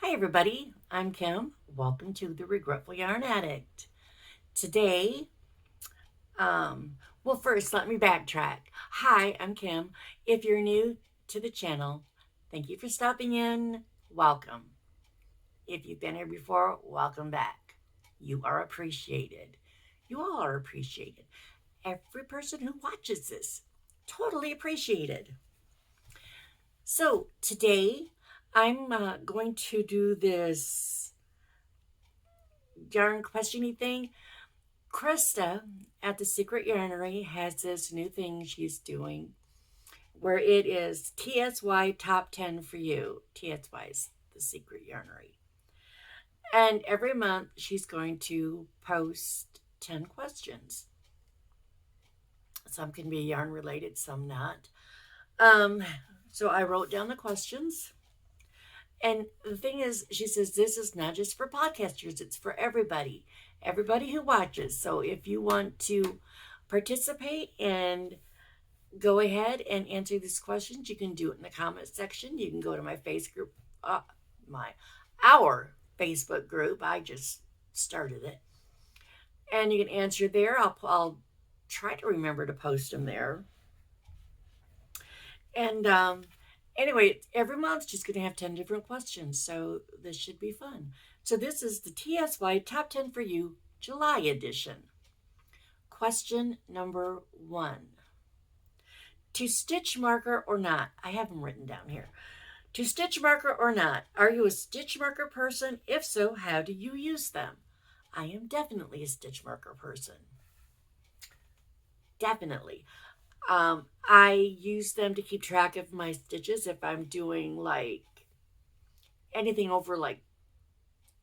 Hi everybody, I'm Kim. Welcome to the Regretful Yarn Addict. Today, first let me backtrack. Hi, I'm Kim. If you're new to the channel, thank you for stopping in. Welcome. If you've been here before, welcome back. You are appreciated. You all are appreciated. Every person who watches this, totally appreciated. So today, I'm going to do this yarn questiony thing. Krista at the Secret Yarnery has this new thing she's doing where it is TSY Top 10 for You. TSY is the Secret Yarnery. And every month she's going to post 10 questions. Some can be yarn related, some not. So I wrote down the questions. And the thing is, she says, this is not just for podcasters, it's for everybody who watches. So if you want to participate and go ahead and answer these questions, you can do it in the comment section. You can go to my our Facebook group. I just started it. And you can answer there. I'll try to remember to post them there. And anyway, every month she's going to have 10 different questions, so this should be fun. So this is the TSY Top 10 for You July edition. Question number 1. To stitch marker or not? I have them written down here. To stitch marker or not? Are you a stitch marker person? If so, how do you use them? I am definitely a stitch marker person. Definitely. I use them to keep track of my stitches if I'm doing like anything over like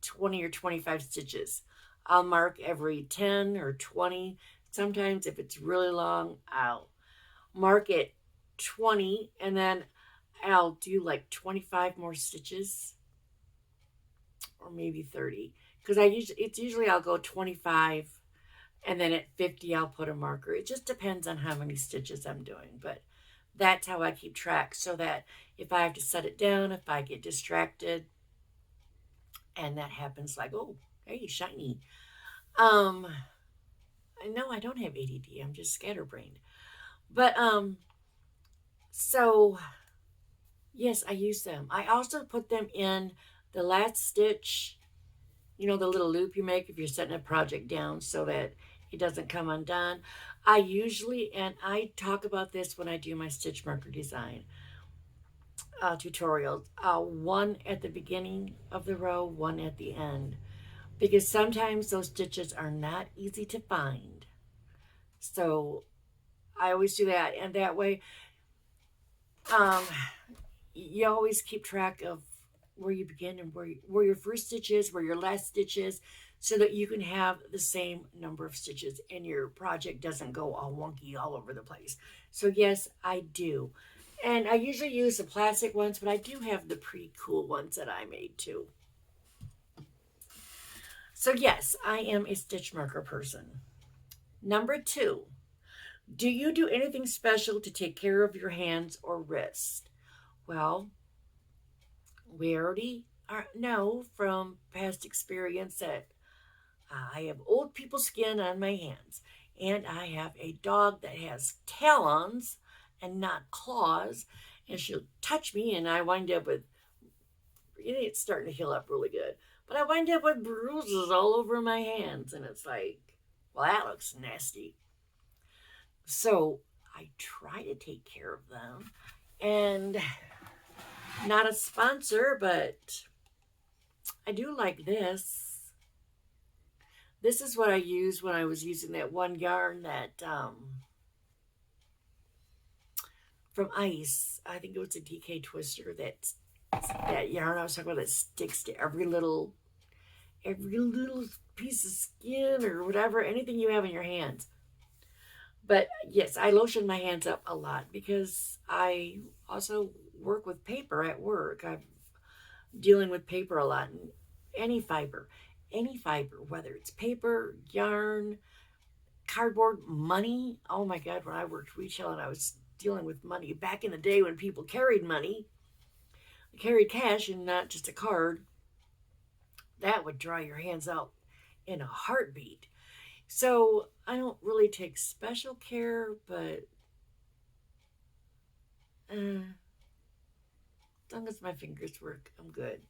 20 or 25 stitches. I'll mark every 10 or 20. Sometimes if it's really long, I'll mark it 20 and then I'll do like 25 more stitches or maybe 30 because it's usually I'll go 25 and then at 50 I'll put a marker. It just depends on how many stitches I'm doing, but that's how I keep track so that if I have to set it down, if I get distracted, and that happens like, oh, hey, shiny. I know I don't have ADD. I'm just scatterbrained. But so yes, I use them. I also put them in the last stitch, you know, the little loop you make if you're setting a project down so that it doesn't come undone. I usually, and I talk about this when I do my stitch marker design tutorials, one at the beginning of the row, one at the end, because sometimes those stitches are not easy to find. So I always do that, and that way you always keep track of where you begin and where your first stitch is, where your last stitch is, so that you can have the same number of stitches and your project doesn't go all wonky all over the place. So yes, I do. And I usually use the plastic ones, but I do have the pretty cool ones that I made too. So yes, I am a stitch marker person. Number 2, do you do anything special to take care of your hands or wrists? Well, we already know from past experience that I have old people skin on my hands, and I have a dog that has talons and not claws, and she'll touch me and I wind up with, it's starting to heal up really good, but I wind up with bruises all over my hands, and it's like, well, that looks nasty. So I try to take care of them, and not a sponsor, but I do like this. This is what I used when I was using that one yarn that from Ice. I think it was a DK Twister. That yarn I was talking about that sticks to every little piece of skin or whatever, anything you have in your hands. But yes, I lotion my hands up a lot because I also work with paper at work. I'm dealing with paper a lot, and any fiber, whether it's paper, yarn, cardboard, money. Oh my God, when I worked retail and I was dealing with money back in the day when people carried money, they carried cash and not just a card. that would dry your hands out in a heartbeat. So I don't really take special care, but as long as my fingers work, I'm good.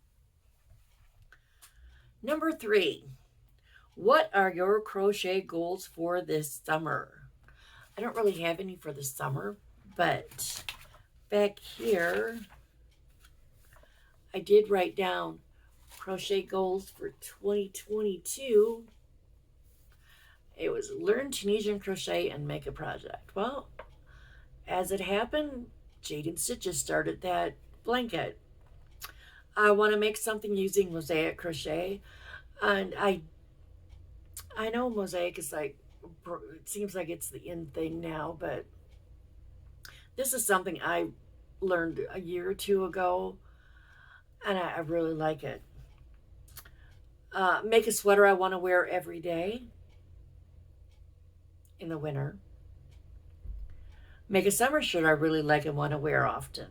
Number 3, what are your crochet goals for this summer? I don't really have any for the summer, but back here, I did write down crochet goals for 2022. It was learn Tunisian crochet and make a project. Well, as it happened, Jade and Stitches started that blanket. I want to make something using mosaic crochet, and I know mosaic is like, it seems like it's the in thing now, but this is something I learned a year or two ago, and I really like it. Make a sweater I want to wear every day in the winter. Make a summer shirt I really like and want to wear often.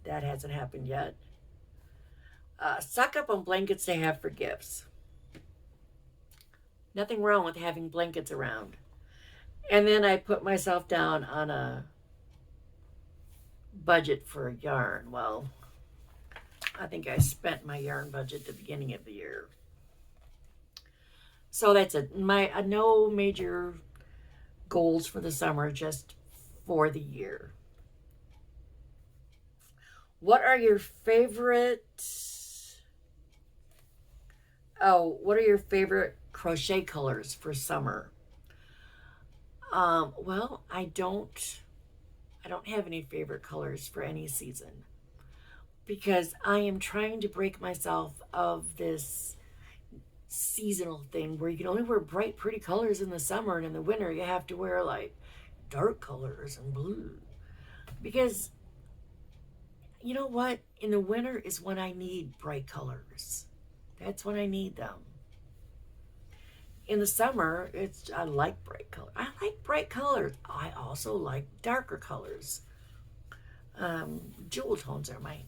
That hasn't happened yet. Stock up on blankets to have for gifts. Nothing wrong with having blankets around. And then I put myself down on a budget for yarn. Well, I think I spent my yarn budget at the beginning of the year. So that's it. No major goals for the summer, just for the year. What are your favorite crochet colors for summer? Well, I don't have any favorite colors for any season, because I am trying to break myself of this seasonal thing where you can only wear bright, pretty colors in the summer, and in the winter you have to wear like dark colors and blue. Because you know what? In the winter is when I need bright colors. That's when I need them. In the summer, I like bright colors. I like bright colors. I also like darker colors. Jewel tones are my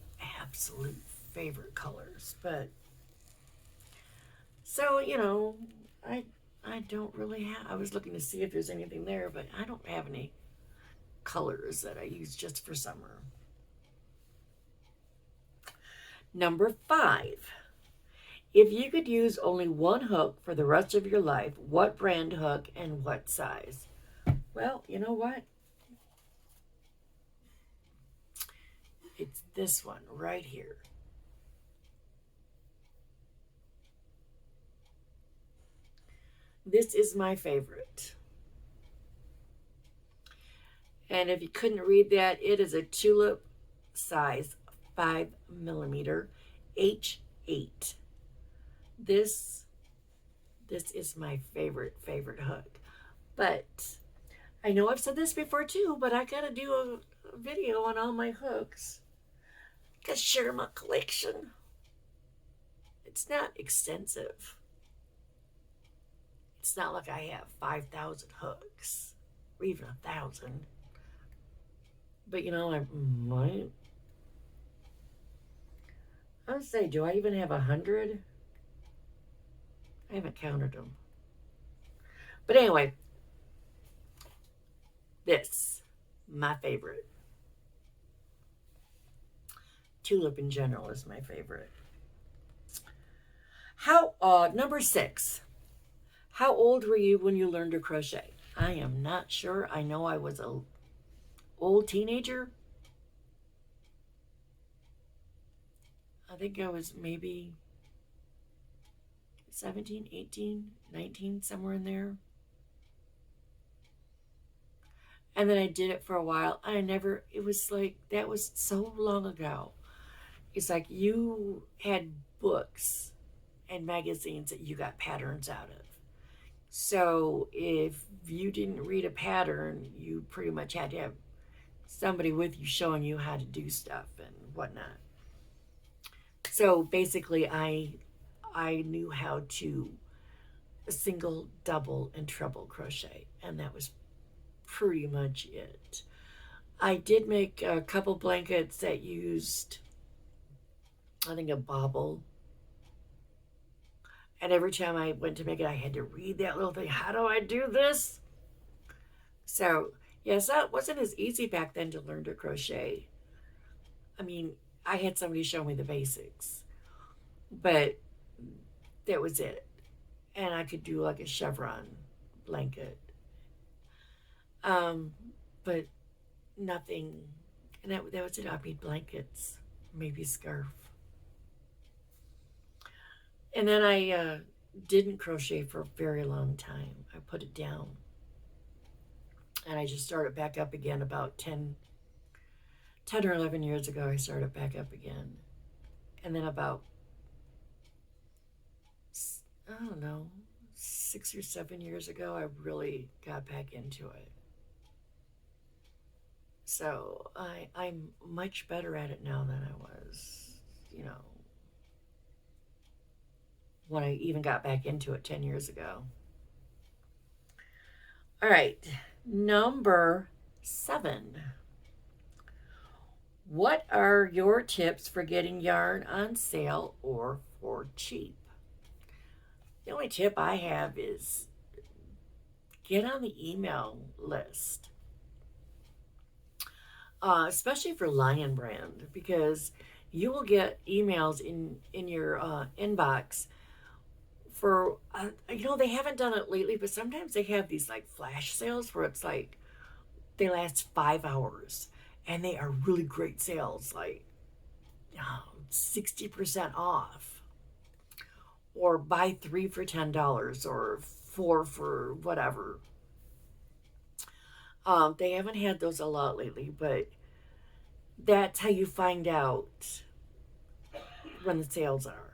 absolute favorite colors. But so, I don't really have. I was looking to see if there's anything there, but I don't have any colors that I use just for summer. Number 5. If you could use only one hook for the rest of your life, what brand hook and what size? Well, you know what? It's this one right here. This is my favorite. And if you couldn't read that, it is a tulip size 5mm H8. This is my favorite hook. But I know I've said this before too, but I gotta do a video on all my hooks. Gotta share my collection. It's not extensive. It's not like I have 5,000 hooks, or even 1,000. But I might. I would say, do I even have 100? I haven't counted them. But anyway, this, my favorite. Tulip in general is my favorite. Number 6. How old were you when you learned to crochet? I am not sure. I know I was an old teenager. I think I was maybe 17, 18, 19, somewhere in there. And then I did it for a while. It was like, that was so long ago. It's like you had books and magazines that you got patterns out of. So if you didn't read a pattern, you pretty much had to have somebody with you showing you how to do stuff and whatnot. So basically I knew how to single, double, and treble crochet, and that was pretty much it. I did make a couple blankets that used, I think, a bobble. And every time I went to make it, I had to read that little thing. How do I do this? So, yes, that wasn't as easy back then to learn to crochet. I mean, I had somebody show me the basics, but that was it. And I could do like a chevron blanket. Um, but nothing. And that was it. I made blankets, maybe a scarf. And then I didn't crochet for a very long time. I put it down. And I just started back up again about 10 or 11 years ago. I started back up again. And then about, I don't know, 6 or 7 years ago, I really got back into it. So I'm much better at it now than I was, when I even got back into it 10 years ago. All right, number 7. What are your tips for getting yarn on sale or for cheap? The only tip I have is get on the email list, especially for Lion Brand, because you will get emails in your inbox for they haven't done it lately, but sometimes they have these like flash sales where it's like they last 5 hours and they are really great sales, like 60% off, or buy 3 for $10 or 4 for whatever. They haven't had those a lot lately, but that's how you find out when the sales are.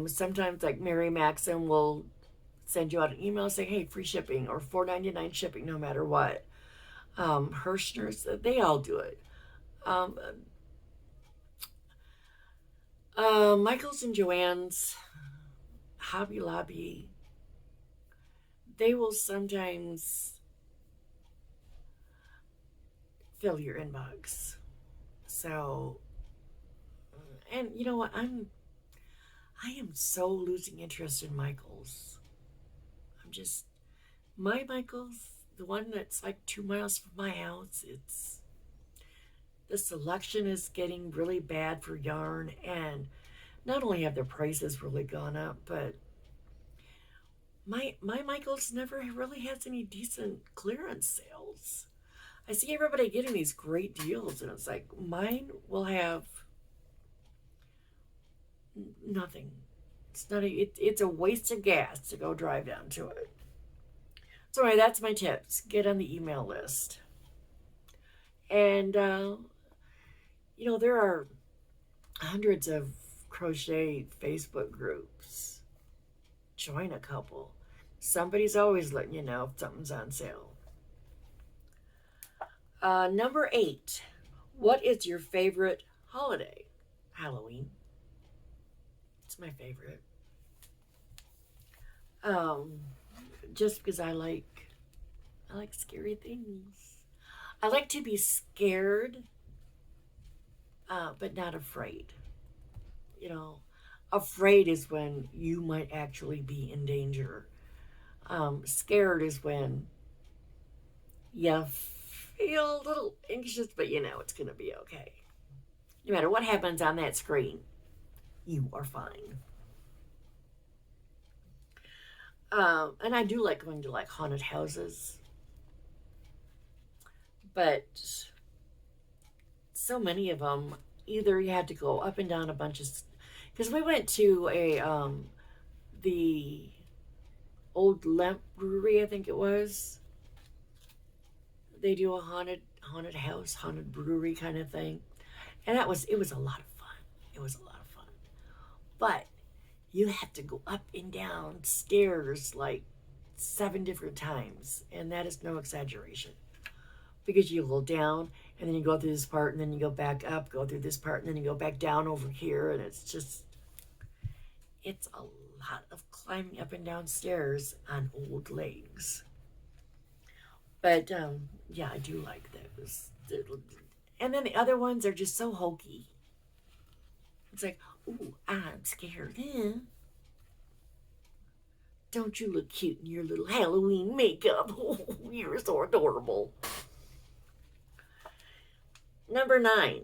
Sometimes like Mary Maxim will send you out an email saying, hey, free shipping or $4.99 shipping no matter what. Hirschner's, they all do it. Michael's and Joann's, Hobby Lobby, they will sometimes fill your inbox. So, and you know what? I am so losing interest in Michael's. My Michael's, the one that's like 2 miles from my house, the selection is getting really bad for yarn, and not only have their prices really gone up, but my Michael's never really has any decent clearance sales. I see everybody getting these great deals, and it's like mine will have nothing. It's a waste of gas to go drive down to it. So anyway, that's my tips. Get on the email list. And, there are hundreds of crochet Facebook groups. Join a couple. Somebody's always letting you know if something's on sale. Number 8. What is your favorite holiday? Halloween. It's my favorite. Just because I like scary things. I like to be scared, but not afraid. Afraid is when you might actually be in danger. Scared is when you feel a little anxious, but it's going to be okay. No matter what happens on that screen, you are fine. And I do like going to like haunted houses, but so many of them, either you had to go up and down a bunch of, because we went to the old Lemp Brewery, I think it was. They do a haunted house, haunted brewery kind of thing, and it was a lot of fun. It was a lot of fun, but you have to go up and down stairs like 7 different times, and that is no exaggeration, because you go down and then you go through this part and then you go back up, go through this part, and then you go back down over here, and it's a lot of climbing up and down stairs on old legs. But yeah, I do like those. And then the other ones are just so hokey. It's like, ooh, I'm scared. Don't you look cute in your little Halloween makeup? Oh, you're so adorable. Number 9.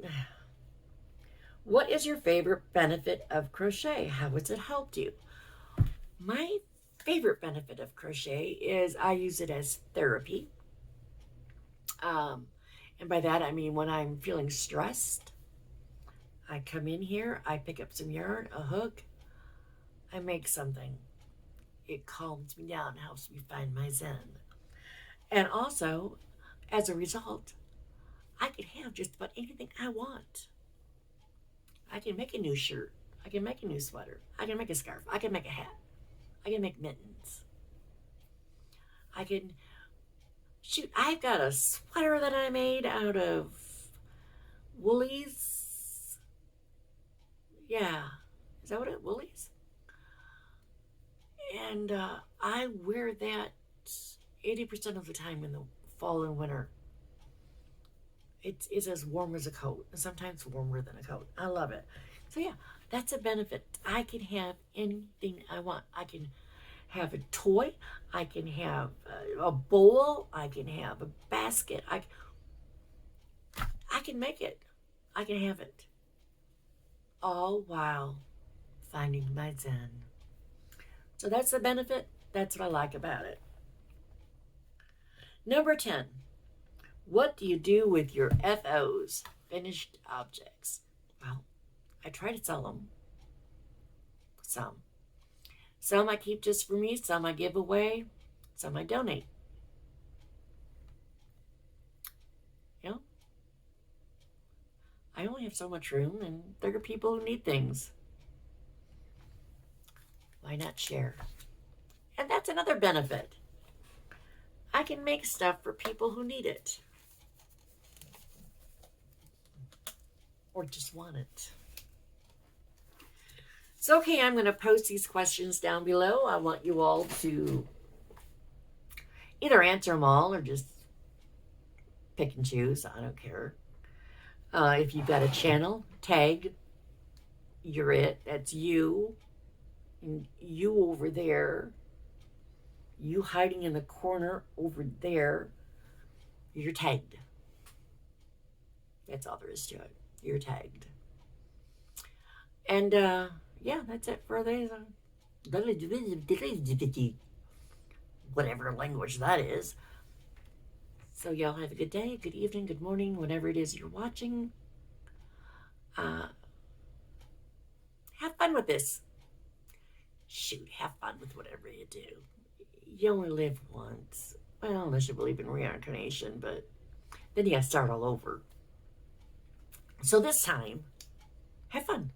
What is your favorite benefit of crochet? How has it helped you? My favorite benefit of crochet is I use it as therapy. And by that I mean when I'm feeling stressed, I come in here, I pick up some yarn, a hook, I make something. It calms me down, helps me find my zen. And also, as a result, I can have just about anything I want. I can make a new shirt. I can make a new sweater. I can make a scarf. I can make a hat. I can make mittens. I can... Shoot, I've got a sweater that I made out of woolies. Yeah. Is that what it... Woolies? And I wear that 80% of the time in the fall and winter. It's as warm as a coat, and sometimes warmer than a coat. I love it. So yeah, that's a benefit. I can have anything I want. I can have a toy. I can have a bowl. I can have a basket. I can make it. I can have it. All while finding my zen. So that's the benefit. That's what I like about it. Number 10. What do you do with your FOs, finished objects? Well, I try to sell them. Some I keep just for me, some I give away, some I donate. You know, I only have so much room, and there are people who need things. Why not share? And that's another benefit. I can make stuff for people who need it. Or just want it. So, okay, I'm going to post these questions down below. I want you all to either answer them all or just pick and choose. I don't care. If you've got a channel, tag, you're it. That's you. And you over there. You hiding in the corner over there. You're tagged. That's all there is to it. You're tagged. And yeah, that's it for this. Whatever language that is. So y'all have a good day, good evening, good morning, whatever it is you're watching. Have fun with this. Shoot, have fun with whatever you do. You only live once. Well, unless you believe in reincarnation, but then you gotta start all over. So this time, have fun.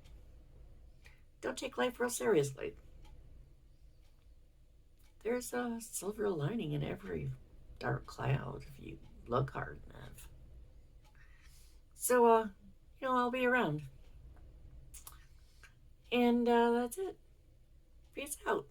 Don't take life real seriously. There's a silver lining in every dark cloud if you look hard enough. So, I'll be around. And that's it. Peace out.